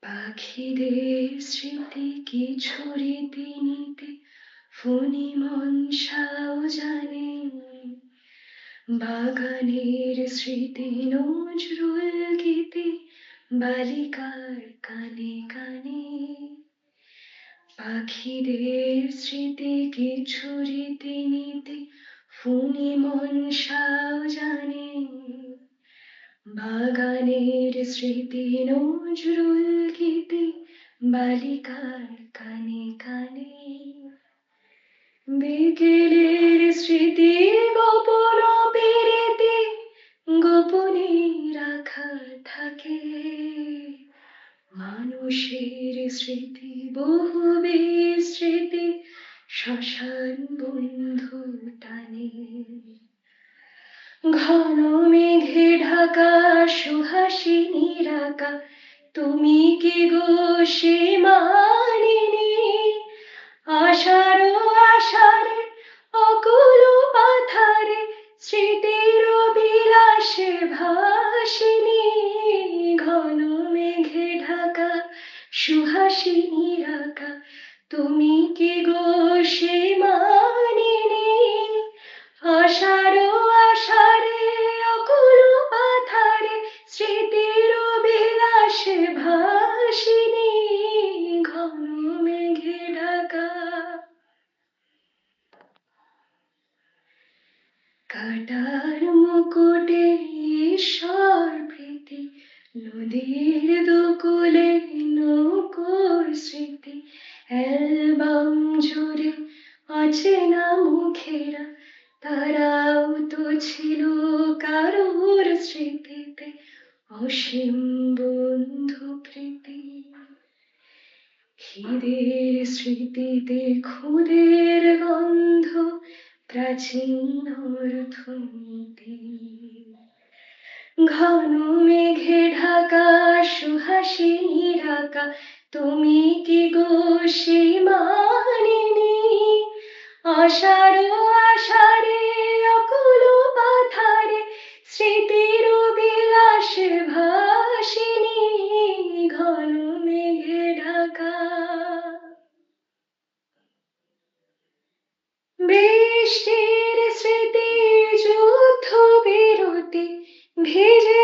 পাখিদের স্মৃতি কিছু রীতিনীতি ফণি মনসাও জানে। বাগানের স্মৃতি নজরুল গীতি বালিকার কানে কানে। পাখিদের স্মৃতি কিছু রীতিনীতি ফণি মনসাও জানে। বাগানের স্মৃতি নজরুল গীতি বালিকার কানে কানে। বিকেলের স্মৃতি গোপন পেরেতে গোপনে রাখা থাকে। মানুষের স্মৃতি বহু বিস্মৃতি শ্মশান বন্ধু টানে। ঘন মেঘে ঢাকা সুহাসিনীর আঁকা তুমি কি গো সে মানিনী। আষাঢ় আষাঢ়ে অকুল পাথারে স্মৃতির বিলাসে ভাসিনী। ঘন মেঘে ঢাকা সুহাসিনীর আঁকা তুমি কি গো সে মানিনী। আষাঢ় আষাঢ়ে অকুল পাথারে স্মৃতির বিলাসে ভাসিনী। ঘন মেঘে ঢাকা। কাটার মুকুটে ঈশ্বর প্রীতি নদীর দুকুলে নৌকোর স্মৃতি। অ্যালবাম জুড়ে অচেনা মুখেরা তারাও তো ছিল কারোর স্মৃতিতে অসীম বন্ধু প্রীতি। খিদের স্মৃতিতে খুদের গন্ধ প্রাচীন অর্থনীতি। ঘন মেঘে ঢাকা সুহাসিনীর আঁকা তুমি কি গো সে মানিনী। আষাঢ় আষাঢ়ে অকুল পাথারে স্মৃতির বিলাসে ভাসিনী। ঘন মেঘে ঢাকা। বৃষ্টির স্মৃতি যুদ্ধ বিরতি ভিজে